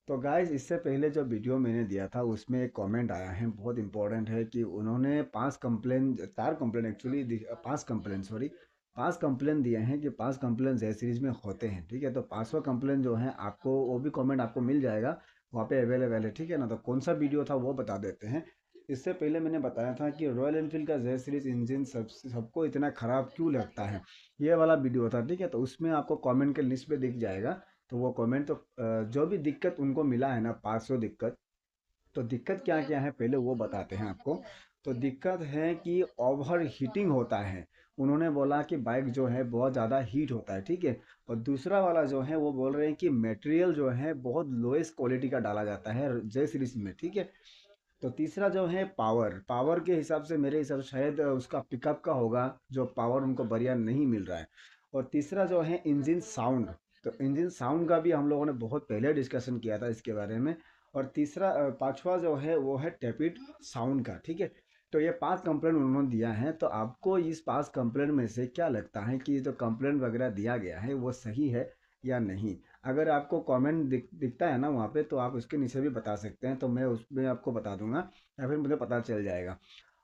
तो गाइस, इससे पहले जो वीडियो मैंने दिया था उसमें एक कमेंट आया है, बहुत इंपॉर्टेंट है कि उन्होंने 5 complain, 4 complain actually, 5 complain, sorry, 5 complain दिए हैं कि 5 कंप्लेन जय सीरीज में होते हैं। ठीक है, तो 5वां कंप्लेन जो है आपको, वो भी कमेंट आपको मिल जाएगा, वहाँ पे अवेलेबल है। ठीक है ना, तो कौन सा वीडियो था वो बता देते हैं। इससे पहले मैंने बताया था कि रॉयल एनफील्ड का जय सीरीज इंजन सबको इतना ख़राब क्यों लगता है, ये वाला वीडियो था। ठीक है, तो उसमें आपको कमेंट के लिस्ट पे दिख जाएगा। तो वो कमेंट तो जो भी दिक्कत उनको मिला है ना, 500 दिक्कत, तो दिक्कत क्या क्या है पहले वो बताते हैं आपको। तो दिक्कत है कि ओवर हीटिंग होता है। उन्होंने बोला कि बाइक जो है बहुत ज़्यादा हीट होता है। ठीक है, और दूसरा वाला जो है वो बोल रहे हैं कि मटेरियल जो है बहुत लोएस्ट क्वालिटी का डाला जाता है जे सीरीज में। ठीक है, तो तीसरा जो है पावर, पावर के हिसाब से मेरे हिसाब से शायद उसका पिकअप का होगा, जो पावर उनको बढ़िया नहीं मिल रहा है। और तीसरा जो है इंजन साउंड, तो इंजन साउंड का भी हम लोगों ने बहुत पहले डिस्कशन किया था इसके बारे में। और तीसरा, पांचवा जो है वो है टेपिड साउंड का। ठीक है, तो ये 5 कंप्लेंट उन्होंने दिया है। तो आपको इस 5 कंप्लेंट में से क्या लगता है कि जो कंप्लेंट वगैरह दिया गया है वो सही है या नहीं? अगर आपको कमेंट दिखता है ना वहाँ पे, तो आप उसके नीचे भी बता सकते हैं, तो मैं उसमें आपको बता दूंगा, या फिर मुझे पता चल जाएगा।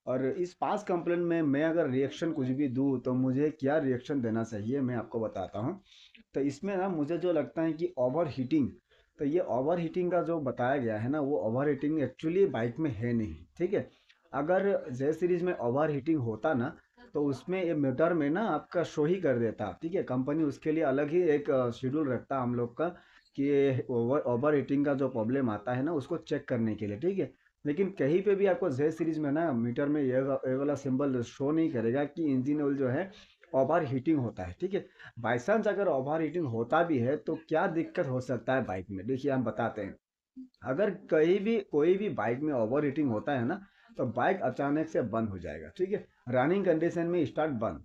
और इस 5 कंप्लेंट में मैं अगर रिएक्शन कुछ भी दूँ तो मुझे क्या रिएक्शन देना चाहिए, मैं आपको बताता हूँ। तो इसमें ना मुझे जो लगता है कि ओवर हीटिंग, तो ये ओवर हीटिंग का जो बताया गया है ना, वो ओवर हीटिंग एक्चुअली बाइक में है नहीं। ठीक है, अगर जे सीरीज में ओवर हीटिंग होता ना, तो उसमें ये मीटर में ना आपका शो ही कर देता। ठीक है, कंपनी उसके लिए अलग ही एक शेड्यूल रखता हम लोग का, कि ओवर ओवर हीटिंग का जो प्रॉब्लम आता है ना उसको चेक करने के लिए। ठीक है, लेकिन कहीं पे भी आपको जे सीरीज में ना मीटर में ये वाला सिंबल शो नहीं करेगा कि इंजन ऑयल जो है ओवर हीटिंग होता है। ठीक है, बाई चांस अगर ओवर हीटिंग होता भी है तो क्या दिक्कत हो सकता है बाइक में, देखिए हम बताते हैं। अगर कहीं भी कोई भी बाइक में ओवर हीटिंग होता है ना, तो बाइक अचानक से बंद हो जाएगा। ठीक है, रनिंग कंडीशन में स्टार्ट बंद,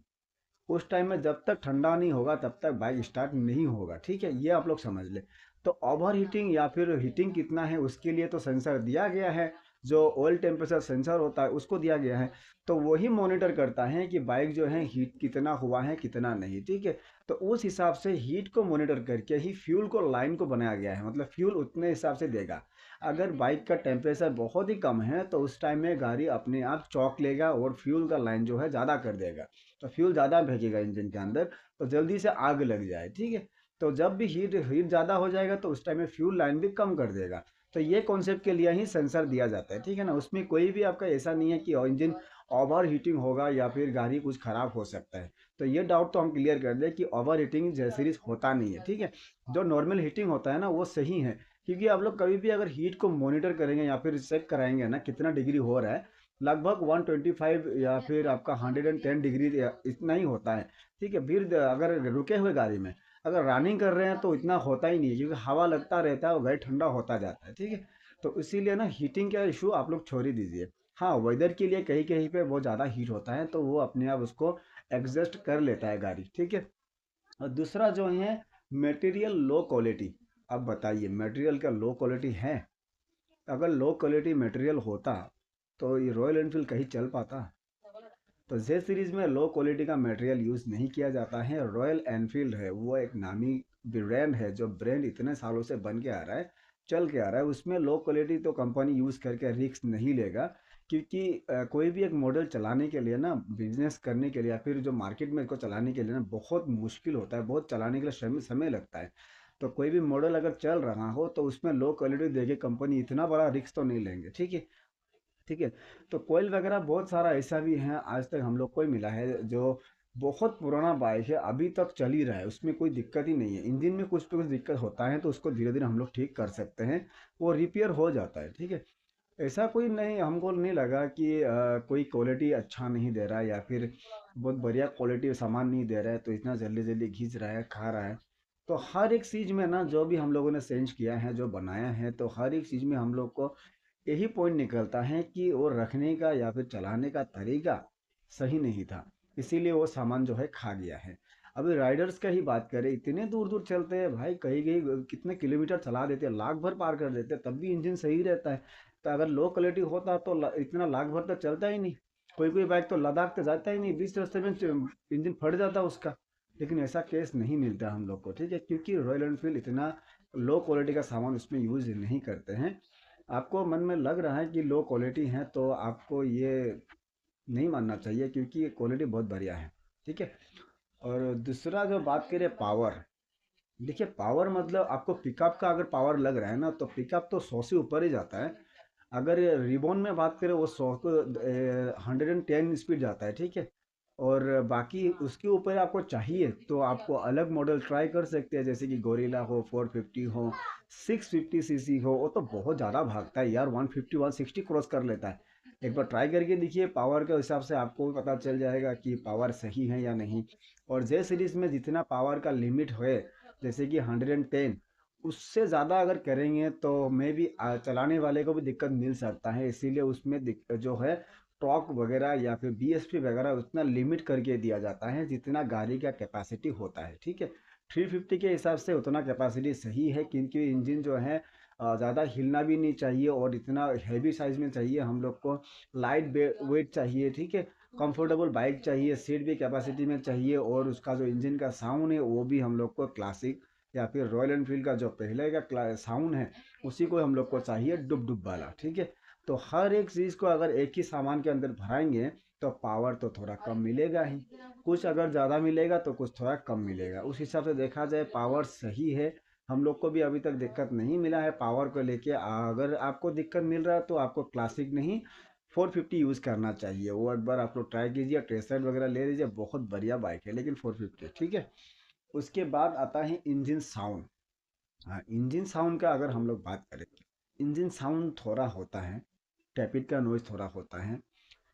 उस टाइम में जब तक ठंडा नहीं होगा तब तक बाइक स्टार्ट नहीं होगा। ठीक है, ये आप लोग समझ ले। तो ओवर हीटिंग या फिर हीटिंग कितना है उसके लिए तो सेंसर दिया गया है, जो ऑयल टेम्परेचर सेंसर होता है उसको दिया गया है। तो वही मॉनिटर करता है कि बाइक जो है हीट कितना हुआ है कितना नहीं। ठीक है, तो उस हिसाब से हीट को मॉनिटर करके ही फ्यूल को लाइन को बनाया गया है, मतलब फ्यूल उतने हिसाब से देगा। अगर बाइक का टेम्परेचर बहुत ही कम है तो उस टाइम में गाड़ी अपने आप चौक लेगा और फ्यूल का लाइन जो है ज़्यादा कर देगा। तो फ्यूल ज़्यादा भेजेगा इंजन के अंदर, तो जल्दी से आग लग जाए। ठीक है, तो जब भी हीट हीट ज़्यादा हो जाएगा तो उस टाइम में फ्यूल लाइन भी कम कर देगा। तो ये कॉन्सेप्ट के लिए ही सेंसर दिया जाता है। ठीक है ना, उसमें कोई भी आपका ऐसा नहीं है कि इंजन ओवर हीटिंग होगा या फिर गाड़ी कुछ खराब हो सकता है। तो ये डाउट तो हम क्लियर कर दें कि ओवर हीटिंग जैसी होता नहीं है। ठीक है, जो नॉर्मल हीटिंग होता है ना वो सही है। क्योंकि आप लोग कभी भी अगर हीट को मॉनिटर करेंगे या फिर चेक कराएंगे ना कितना डिग्री हो रहा है, लगभग 125 या फिर आपका 110 डिग्री इतना ही होता है। ठीक है, फिर अगर रुके हुए गाड़ी में अगर रनिंग कर रहे हैं तो इतना होता ही नहीं है, क्योंकि हवा लगता रहता है और गाड़ी ठंडा होता जाता है। ठीक है, तो इसीलिए ना हीटिंग का इशू आप लोग छोड़ ही दीजिए। हाँ, वेदर के लिए कहीं कहीं पे बहुत ज़्यादा हीट होता है तो वो अपने आप उसको एडजस्ट कर लेता है गाड़ी। ठीक है, और दूसरा जो है मटेरियल लो क्वालिटी। अब बताइए, मटेरियल का लो क्वालिटी है? अगर लो क्वालिटी मटेरियल होता तो ये रॉयल एनफील्ड कहीं चल पाता? तो जे सीरीज में लो क्वालिटी का मटेरियल यूज़ नहीं किया जाता है। रॉयल एनफील्ड है वो एक नामी ब्रांड है, जो ब्रांड इतने सालों से बन के आ रहा है, चल के आ रहा है, उसमें लो क्वालिटी तो कंपनी यूज़ करके रिस्क नहीं लेगा। क्योंकि कोई भी एक मॉडल चलाने के लिए ना, बिजनेस करने के लिए या फिर जो मार्केट में इसको चलाने के लिए ना बहुत मुश्किल होता है, बहुत चलाने के लिए समय समय लगता है। तो कोई भी मॉडल अगर चल रहा हो तो उसमें लो क्वालिटी देके कंपनी इतना बड़ा रिस्क तो नहीं लेंगे। ठीक है, ठीक है, तो कोयल वगैरह बहुत सारा ऐसा भी है आज तक हम लोग को ही मिला है, जो बहुत पुराना बाइक है अभी तक चल ही रहा है, उसमें कोई दिक्कत ही नहीं है। इंजन में कुछ तो कुछ दिक्कत होता है तो उसको धीरे धीरे हम लोग ठीक कर सकते हैं, वो रिपेयर हो जाता है। ठीक है, ऐसा कोई नहीं, हमको नहीं लगा कि कोई क्वालिटी अच्छा नहीं दे रहा है या फिर बहुत बढ़िया क्वालिटी सामान नहीं दे रहा है तो इतना जल्दी जल्दी घिस रहा है खा रहा है। तो हर एक चीज़ में ना जो भी हम लोगों ने चेंज किया है, जो बनाया है, तो हर एक चीज़ में हम लोग को यही पॉइंट निकलता है कि वो रखने का या फिर चलाने का तरीका सही नहीं था, इसीलिए वो सामान जो है खा गया है। अभी राइडर्स का ही बात करें, इतने दूर दूर चलते हैं भाई, कहीं कहीं कितने किलोमीटर चला देते हैं, लाख भर पार कर देते हैं, तब भी इंजन सही रहता है। तो अगर लो क्वालिटी होता तो इतना लाख भर तक चलता ही नहीं। कोई कोई बाइक तो लद्दाख तक जाता ही नहीं, बीच रास्ते में इंजन फट जाता उसका। लेकिन ऐसा केस नहीं मिलता हम लोग को। ठीक है, क्योंकि रॉयल एनफील्ड इतना लो क्वालिटी का सामान उसमें यूज़ नहीं करते हैं। आपको मन में लग रहा है कि लो क्वालिटी है तो आपको ये नहीं मानना चाहिए, क्योंकि क्वालिटी बहुत बढ़िया है। ठीक है। और दूसरा जो बात करें पावर, देखिए पावर मतलब आपको पिकअप का अगर पावर लग रहा है ना, तो पिकअप तो 100 से ऊपर ही जाता है। अगर रिबॉन में बात करें वो 100 को 110 स्पीड जाता है। ठीक है। और बाकी उसके ऊपर आपको चाहिए तो आपको अलग मॉडल ट्राई कर सकते हैं, जैसे कि गोरिल्ला हो, 450 हो, 650 सीसी हो। वो तो बहुत ज़्यादा भागता है यार, 150 160 क्रॉस कर लेता है। एक बार ट्राई करके देखिए, पावर के हिसाब से आपको भी पता चल जाएगा कि पावर सही है या नहीं। और जे सीरीज में जितना पावर का लिमिट है, जैसे कि 110, उससे ज़्यादा अगर करेंगे तो मे भी चलाने वाले को भी दिक्कत मिल सकता है। इसीलिए उसमें जो है टॉर्क वगैरह या फिर बीएसपी वगैरह उतना लिमिट करके दिया जाता है जितना गाड़ी का कैपेसिटी होता है। ठीक है। 350 के हिसाब से उतना कैपेसिटी सही है, क्योंकि इंजन जो है ज़्यादा हिलना भी नहीं चाहिए और इतना हैवी साइज में चाहिए हम लोग को। लाइट वेट चाहिए। ठीक है। कंफर्टेबल बाइक चाहिए, सीट भी कैपेसिटी में चाहिए, और उसका जो इंजन का साउंड है वो भी हम लोग को क्लासिक या फिर रॉयल एनफील्ड का जो पहले का साउंड है उसी को हम लोग को चाहिए, डुब डुब वाला। ठीक है। तो हर एक चीज़ को अगर एक ही सामान के अंदर भराएंगे तो पावर तो थोड़ा कम मिलेगा ही। कुछ अगर ज़्यादा मिलेगा तो कुछ थोड़ा कम मिलेगा। उस हिसाब से देखा जाए पावर सही है। हम लोग को भी अभी तक दिक्कत नहीं मिला है पावर को लेके। अगर आपको दिक्कत मिल रहा है तो आपको क्लासिक नहीं 450 यूज़ करना चाहिए। वो एक बार आप लोग ट्राई कीजिए, टेस्ट राइड वगैरह ले लीजिए, बहुत बढ़िया बाइक है लेकिन 450। ठीक है। उसके बाद आता है इंजन साउंड। हाँ, इंजन साउंड का अगर हम लोग बात करें, इंजन साउंड थोड़ा होता है, टैपिट का नॉइज़ थोड़ा होता है।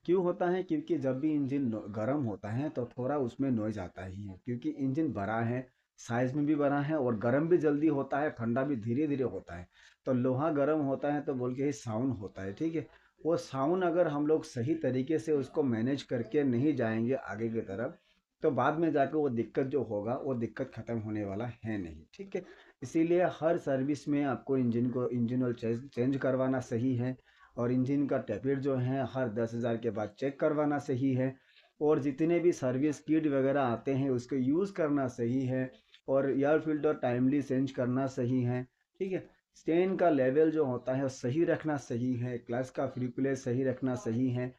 क्यों होता है? क्योंकि जब भी इंजन गर्म होता है तो थोड़ा उसमें नॉइज़ आता ही है, क्योंकि इंजन बड़ा है, साइज में भी बड़ा है, और गर्म भी जल्दी होता है, ठंडा भी धीरे धीरे होता है। तो लोहा गर्म होता है तो बोल के ही साउंड होता है। ठीक है। वो साउंड अगर हम लोग सही तरीके से उसको मैनेज करके नहीं जाएंगे आगे की तरफ, तो बाद में जाकर वो दिक्कत जो होगा वो दिक्कत ख़त्म होने वाला है नहीं। ठीक है। इसीलिए हर सर्विस में आपको इंजन ऑयल चेंज करवाना सही है, और इंजन का टैपेट जो है हर 10,000 के बाद चेक करवाना सही है, और जितने भी सर्विस किट वगैरह आते हैं उसको यूज़ करना सही है, और एयर फिल्टर टाइमली चेंज करना सही है। ठीक है। स्टेन का लेवल जो होता है वो सही रखना सही है, क्लच का फ्री प्ले सही रखना सही है।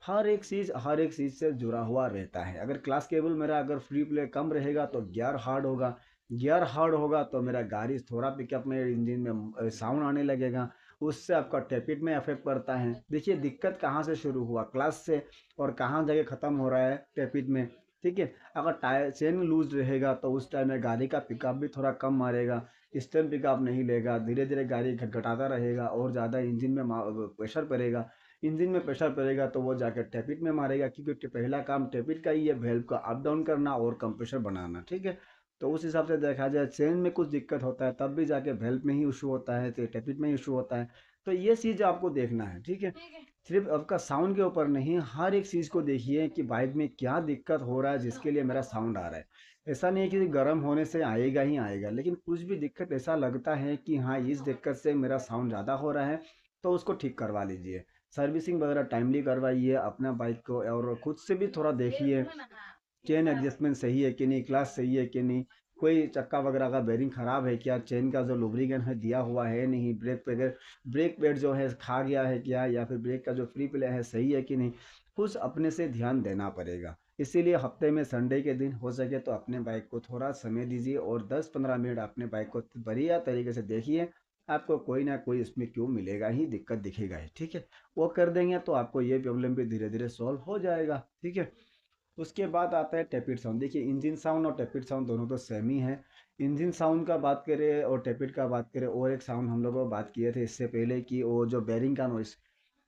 हर एक चीज़ से जुड़ा हुआ रहता है। अगर क्लास केबल मेरा अगर फ्री प्ले कम रहेगा तो गियर हार्ड होगा, गियर हार्ड होगा तो मेरा गाड़ी थोड़ा पिकअप में इंजन में साउंड आने लगेगा, उससे आपका टैपिट में इफेक्ट पड़ता है। देखिए दिक्कत कहाँ से शुरू हुआ, क्लास से, और कहाँ जाके ख़त्म हो रहा है, टैपिट में। ठीक है। अगर टायर चेन लूज रहेगा तो उस टाइम में गाड़ी का पिकअप भी थोड़ा कम मारेगा, स्टेम पिकअप नहीं लेगा, धीरे धीरे गाड़ी घटघटाता रहेगा और ज़्यादा इंजन में प्रेशर पड़ेगा। इंजन में प्रेशर पड़ेगा तो वो जाकर टैपिट में मारेगा, क्योंकि पहला काम टैपिट का ही है, वेल्व का अप डाउन करना और कंप्रेशर बनाना। ठीक है। तो उस हिसाब से देखा जाए चेन में कुछ दिक्कत होता है तब भी जाके वेल्व में ही इशू होता है, तो टैपिट में इशू होता है। तो ये चीज़ आपको देखना है। ठीक है। सिर्फ आपका साउंड के ऊपर नहीं, हर एक चीज़ को देखिए कि बाइक में क्या दिक्कत हो रहा है जिसके लिए मेरा साउंड आ रहा है। ऐसा नहीं है कि गर्म होने से आएगा ही आएगा, लेकिन कुछ भी दिक्कत ऐसा लगता है कि हाँ इस दिक्कत से मेरा साउंड ज़्यादा हो रहा है, तो उसको ठीक करवा लीजिए। सर्विसिंग वगैरह टाइमली करवाइए अपना बाइक को, और खुद से भी थोड़ा देखिए चेन एडजस्टमेंट सही है कि नहीं, क्लास सही है कि नहीं, कोई चक्का वगैरह का बेरिंग खराब है क्या, चेन का जो लुब्रिकेंट है दिया हुआ है नहीं, ब्रेक पैड जो है खा गया है क्या, या फिर ब्रेक का जो फ्री प्ले है सही है कि नहीं, कुछ अपने से ध्यान देना पड़ेगा। इसीलिए हफ्ते में संडे के दिन हो सके तो अपने बाइक को थोड़ा समय दीजिए और 10-15 मिनट अपने बाइक को बढ़िया तरीके से देखिए। आपको कोई ना कोई इसमें क्यों मिलेगा ही, दिक्कत दिखेगा ही। ठीक है। वो कर देंगे तो आपको ये प्रॉब्लम भी धीरे धीरे सॉल्व हो जाएगा। ठीक है। उसके बाद आता है टैपिट साउंड। देखिए इंजन साउंड और टैपिट साउंड दोनों तो सेम ही है। इंजन साउंड का बात करें और टैपिट का बात करें, और एक साउंड हम लोगों बात किए थे इससे पहले कि वो जो बेरिंग का नॉइस,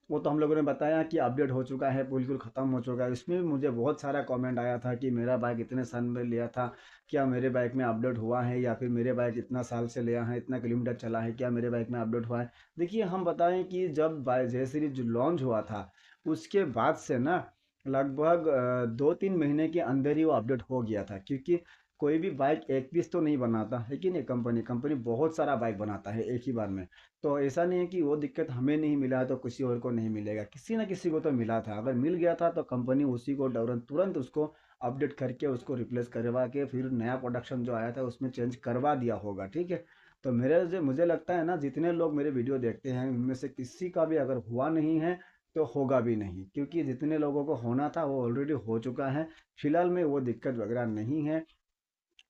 वो तो हम लोगों ने बताया कि अपडेट हो चुका है, बिल्कुल ख़त्म हो चुका है। इसमें भी मुझे बहुत सारा कमेंट आया था कि मेरा बाइक इतने साल में लिया था, क्या मेरे बाइक में अपडेट हुआ है, या फिर मेरे बाइक इतना साल से लिया है, इतना किलोमीटर चला है, क्या मेरे बाइक में अपडेट हुआ है। देखिए हम बताएं कि जब बाइक जे सीरीज लॉन्च हुआ था उसके बाद से ना लगभग 2-3 महीने के अंदर ही वो अपडेट हो गया था, क्योंकि कोई भी बाइक एक पीस तो नहीं बनाता है कि नहीं, कंपनी कंपनी बहुत सारा बाइक बनाता है एक ही बार में। तो ऐसा नहीं है कि वो दिक्कत हमें नहीं मिला है तो किसी और को नहीं मिलेगा, किसी ना किसी को तो मिला था। अगर मिल गया था तो कंपनी उसी को तुरंत तुरंत उसको अपडेट करके उसको रिप्लेस करवा के फिर नया प्रोडक्शन जो आया था उसमें चेंज करवा दिया होगा। ठीक है। तो मेरे जो मुझे लगता है ना, जितने लोग मेरे वीडियो देखते हैं उनमें से किसी का भी अगर हुआ नहीं है तो होगा भी नहीं, क्योंकि जितने लोगों को होना था वो ऑलरेडी हो चुका है। फिलहाल में वो दिक्कत वगैरह नहीं है।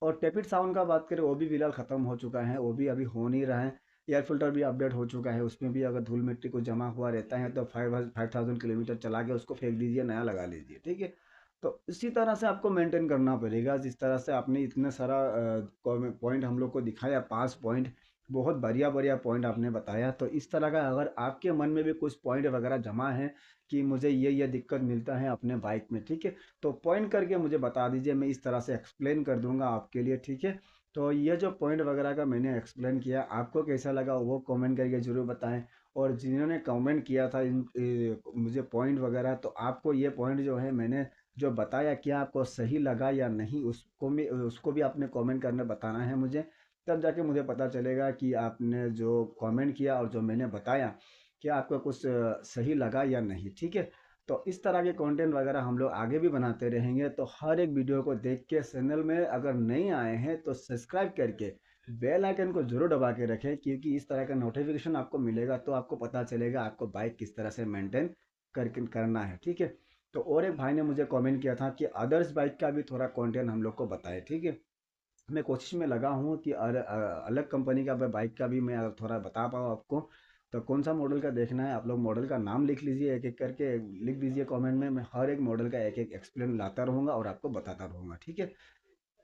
और टेपिड साउंड का बात करें, वो भी फिलहाल ख़त्म हो चुका है, वो भी अभी हो नहीं रहा है। एयर फिल्टर भी अपडेट हो चुका है, उसमें भी अगर धूल मिट्टी कुछ जमा हुआ रहता है तो 5000 किलोमीटर चला के उसको फेंक दीजिए, नया लगा लीजिए, ठीक है। तो इसी तरह से आपको मेंटेन करना पड़ेगा, जिस तरह से आपने इतने सारा पॉइंट हम लोग को दिखाया, 5 पॉइंट, बहुत बढ़िया बढ़िया पॉइंट आपने बताया। तो इस तरह का अगर आपके मन में भी कुछ पॉइंट वगैरह जमा है कि मुझे ये दिक्कत मिलता है अपने बाइक में, ठीक है, तो पॉइंट करके मुझे बता दीजिए, मैं इस तरह से एक्सप्लेन कर दूंगा आपके लिए, ठीक है। तो ये जो पॉइंट वगैरह का मैंने एक्सप्लेन किया, आपको कैसा लगा वो कमेंट करके ज़रूर बताएं। और जिन्होंने कमेंट किया था मुझे पॉइंट वगैरह, तो आपको ये पॉइंट जो है मैंने जो बताया, क्या आपको सही लगा या नहीं, उसको भी आपने कमेंट करने बताना है मुझे। तब जाके मुझे पता चलेगा कि आपने जो कमेंट किया और जो मैंने बताया, क्या आपको कुछ सही लगा या नहीं, ठीक है। तो इस तरह के कंटेंट वगैरह हम लोग आगे भी बनाते रहेंगे। तो हर एक वीडियो को देख के चैनल में अगर नहीं आए हैं तो सब्सक्राइब करके बेल आइकन को जरूर दबा के रखें, क्योंकि इस तरह का नोटिफिकेशन आपको मिलेगा तो आपको पता चलेगा आपको बाइक किस तरह से मेंटेन करके करना है, ठीक है। तो और एक भाई ने मुझे कमेंट किया था कि अदर्स बाइक का भी थोड़ा कंटेंट हम लोग को बताए, ठीक है। मैं कोशिश में लगा हूँ कि अलग कंपनी का बाइक का भी मैं अगर थोड़ा बता पाऊँ आपको। तो कौन सा मॉडल का देखना है, आप लोग मॉडल का नाम लिख लीजिए, एक एक करके लिख दीजिए कमेंट में, मैं हर एक मॉडल का एक एक एक्सप्लेन लाता रहूँगा और आपको बताता रहूँगा, ठीक है।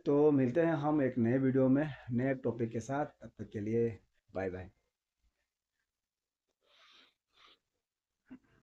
तो मिलते हैं हम एक नए वीडियो में नए टॉपिक के साथ, तब तक के लिए बाय बाय।